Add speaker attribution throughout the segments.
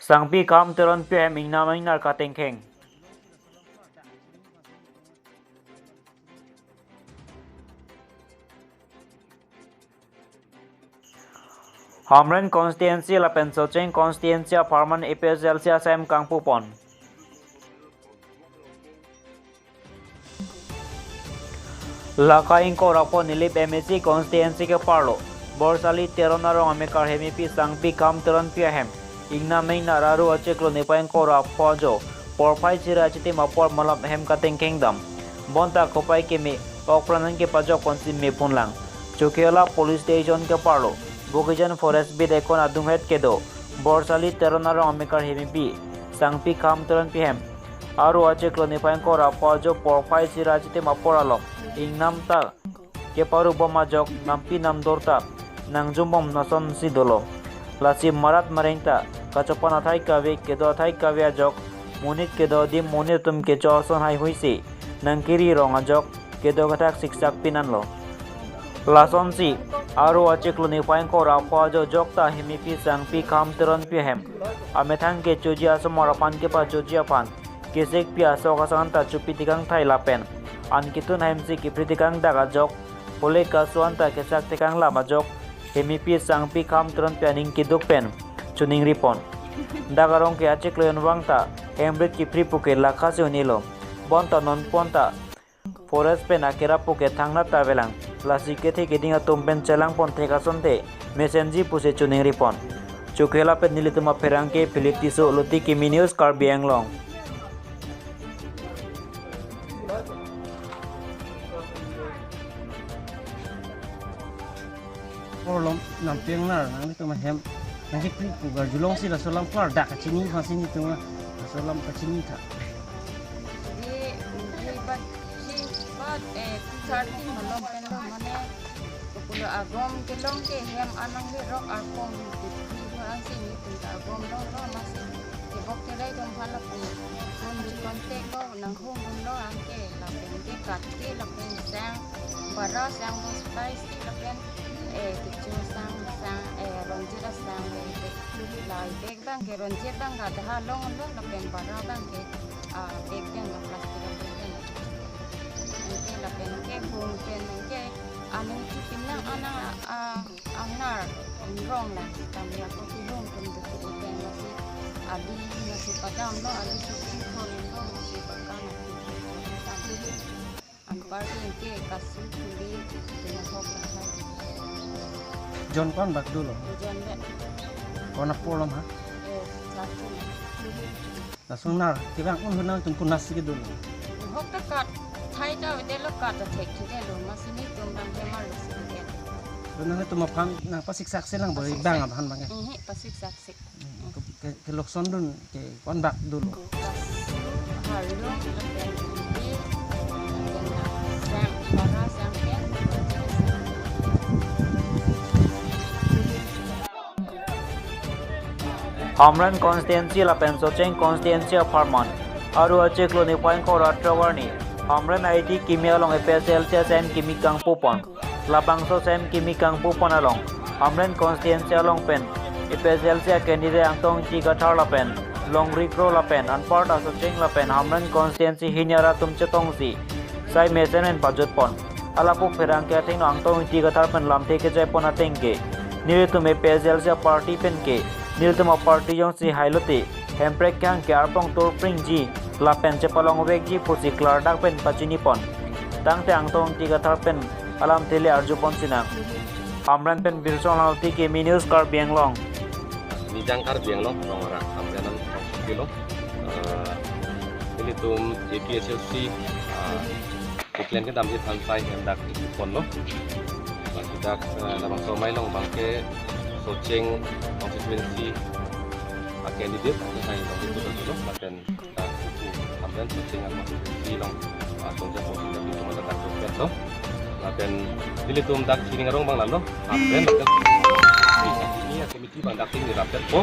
Speaker 1: Sangpi kam teron PM ing namang nar katengkeng. Hamren constituency la pensocheng constituency Farman APSLC Sam Kangpupon. Lakaing ko rapo nilip MSC constituency ke parlo. Borsali teronarong amekar hemipi sangpi kam teron PM. Ignaming nararu acheklo nipaing ko rapo jo. Porpai sira chiti mapor malap hem katengkeng dam. Bonta kopai kemi okpranan ke pajo konsim me punlang. Chukela police station ke parlo. Bukijan forest bid ekon adunghet kedo borsali teronaro amekar hemipi sangpi kam teron PM aru acheklo nipaing ko rapajo porpai sirajite maporalom ingnam ta keparu bomajok nampi namdorta nangjumbom nason sidolo lasi marat marengta kachopan athai kawe kedo athai kawe ajok munit kedo dim munit tum ke choson hai huisi nangkiri rong ajok kedo kathak siksak pinanlo Lasonsi aru acheklo nipaing ko rapajo jokta hemipi sangpi kam teron PM amethang ke chujia somorapan ke pa chujia pan kesek pia sokasanta chupitikang thai lapen ankitun hemsi kipritikang daga jok pole kasuanta kesak tikang lama jok hemipi sangpi kam teron pianing kiduk pen chuning ripon dagarong ke acheklo yonwangta hembrit kipri puke lakhase unilo bonta non ponta forest pen akera puke thangna tabelang lasi ke the kedinga tumpen celang pon theka sonte mesenji puse chuning ripon chukela pen nilituma ferangke philip tiso luti kimi news Karbi Anglong
Speaker 2: Orlom nampeng nar nang itu mahem nang kipri pugar julong sila solam klar dak kacini fasini tu mah solam kacini ta
Speaker 3: Sarti malom pendo mane kulo agom kelong ke hem anang le rok arpom di orang sini tinta agom lo masih ke bok kedai dom phala pu pun di konte ko nang hong lo angke la pen ke katte la pen sang bara sang spice la pen kichu sang ronjira sang la beg bang ke ronjira bang ga da long lo la pen bara bang ke beg bang la plastic la pen ke hung ken ke anong tipinang anar rong la tamya ko hung ken de ko pen masi ali masi padam no ali susi ko no masi bakana an party ke kasu kuli dengan hok la
Speaker 2: John kon bak dulu
Speaker 3: John be
Speaker 2: kona polom ha
Speaker 3: satu
Speaker 2: langsung nar kibang hunang tungku nasi ke dulu
Speaker 3: hok dekat Thai ta de lo ka ta thek thek lo masini tum dang he mar lo sik de
Speaker 2: nang itu mapam nang pasik saksi lang bari bang abahan bang
Speaker 3: pasik saksik
Speaker 2: ke lokson dun ke kon bak dulu
Speaker 3: Harlung lepen di sang para sang pen
Speaker 1: Hamren constituency la pensocheng constituency Farman aru acheklo nipaing ko ratrawarni Hamren ID kimia long APSLC Sam kimi Kangpupon labangso Sam kimi Kangpupon along Hamren constituency along pen APSLC candidate angtong ti gathar la pen long rikro la pen anpart asacheng la pen Hamren constituency hinyara tumche tongsi sai mesen en pajot pon alapu ferang ke ating angtong ti gathar pen lamte ke jai pon atengke nilitum APSLC party pen ke nilitum party jong si hailote hemprek kang ke arpong tur pring ji la pen chepalong wek ji pusi klar dak pen pachini pon tang te angtong tiga thar pen alam tele arju pon sinang Hamren pen birson halti ke news Karbi Anglong
Speaker 4: ni jangkar Bianglong orang Hamrenan kilo ini tum APSLC iklan ke damji pantai hendak pon lo kita labang somai long bangke Soceng constituency candidate saya long itu dulu dan Hamren Soceng constituency long sonja posisi tapi cuma tetap beto dan pilih tum dak sini ngarong bang lalu Hamren ini ya komiti bang dak ini rapat po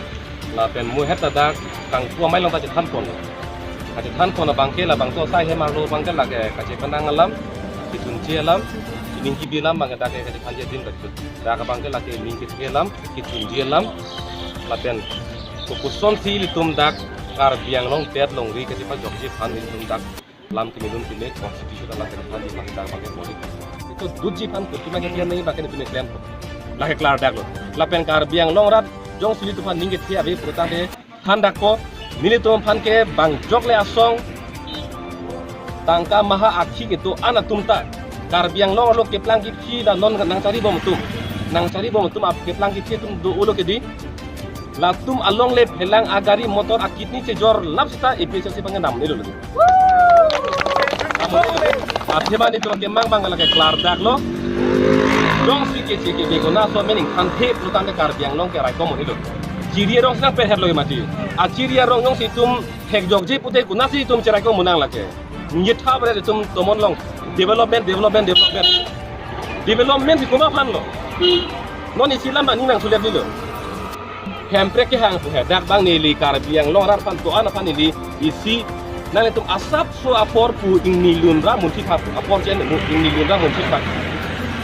Speaker 4: dan mu het dak kang tua mai long tajit pon bangke la bang to sai he malu bangke lage kaje penang alam ditunci alam mingki bilam bang dak kaje panje din betul dak bangke lage mingki alam ditunci alam lapen kukuson si litum dak kar biang long tet long ri kasi pa jokji fan litum dak lam ki milun tine constitution ala kan fan di dak pakai boli itu duji fan ko tima ke nei pakai tune claim ko la ke klar dak lo la pen kar biang long rat jong si litum fan ninget ti abi puta de han dak ko militum fan ke bang jokle asong tangka maha akhi itu ana tumta kar biang long lo ke plang ki chi da non nang cari bom tum ap ke plang ki chi tum do ulo ke di latum along le phelang agari motor akitni che jor lapsta efficiency panganam ni lo lagi athema ni to ke mang la ke klar dak lo dong si ke be ko na so meaning kan the plutan de kar biang long ke rai ko mo ni lo jiria rong sa pe her lo mati a jiria rong si tum hek jok je pute ku na si tum cherai ko munang lake ni tha bre tum tomon long development si kuma phan lo non isilam ba ni nang sulet ni lo hempre ke hang pu hedak bang ni li kar biang long rar pan to ana pan ni isi nang tum asap so apor pu ing ni lun ra mun thi khap apor chen mu ing ni lun ra mun thi khap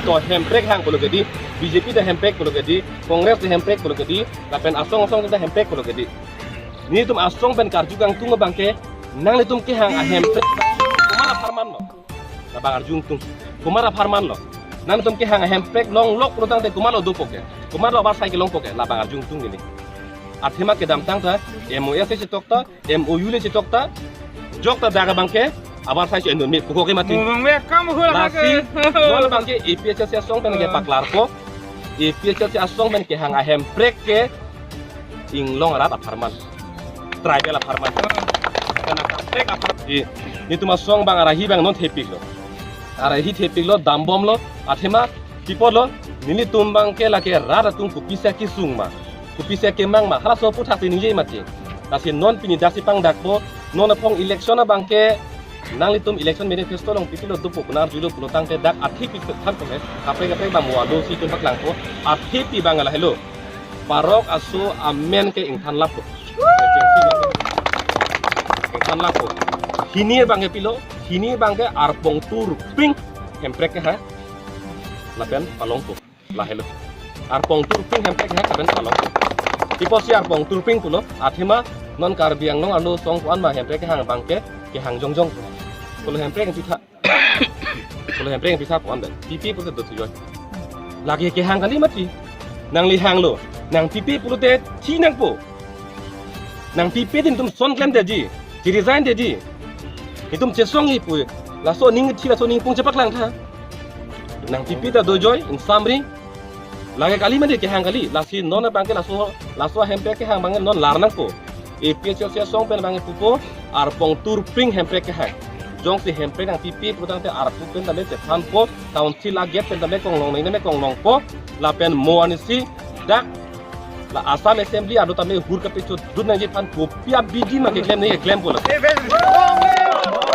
Speaker 4: to hempre hang ko lo gedi BJP da hempre ko lo gedi Congress da hempre ko lo gedi la pen asong da hempre ko lo gedi ni tum asong ben kar jugang tung bangke nang tum ke hang a hempre kumara farman lo la bangar jung tung kumara farman lo nang tum ke hang a hempre long lok pro tang te kumaro do poke kumaro bar sai ke long poke la bangar jung tung ni athema ke dam tang ta MOS se tokta MOU le se tokta jokta daga bangke abar sai endon mi ko ke mati lasi dol bangke EPS se song pen ke paklar ko EPS se song pen ke hang a hempre ke ing long rat aparman tribal aparman kana kaptek apar ni tuma song bang arahi bang non thepik lo arahi thepik lo dambom lo athema tipo lo nini tumbang ke la ke rara tung ku pisa ki sungma ku pisa ke mangma hala so puthak ti ninje mati kasi non pini dasi pang dakbo non apong election bang ke nang litum election manifesto long pipilo dupo kunar julo pulotang te dak athi pi than ko he apre ba muado si tun paklang ko athi pi bangala hello parok asu amen ke ing than lap ko kan lapo hini bangke pilo hini bangke arpong tur ping hemprek ha lapen palongko la helo arpong tur ping hemprek ha kaben palongko tipo si arpong tur ping pulo athema non kar biang nong alo song kuan ma hemprek hang bangke ke hang jongjong pulo hemprek pitha pulo hemprek pitha kuan de pipi pulo do tuyo lagi ke hang kali mati nang li hang lo nang pipi pulo te chi nang po nang pipi din tum son klem de ji di resign de di itum chesong ni pu la so ning thi la so ning pung cepak lang tha nang pipi ta do joy in samri lage kali made ke hang kali la si non bang ke la so hempe ke hang bang non lar nang ko e pso sia song pen bang pupo ar pong tur ping hempe ke hang jong si hempe nang pipi putang te ar pu pen da me te phan po council la get pen da me kong long nei me kong long po la pen mo ani si dak la Assam Assembly ado tame hur kape cho dun nang je pan ko pia bidi ma ke claim nei claim bola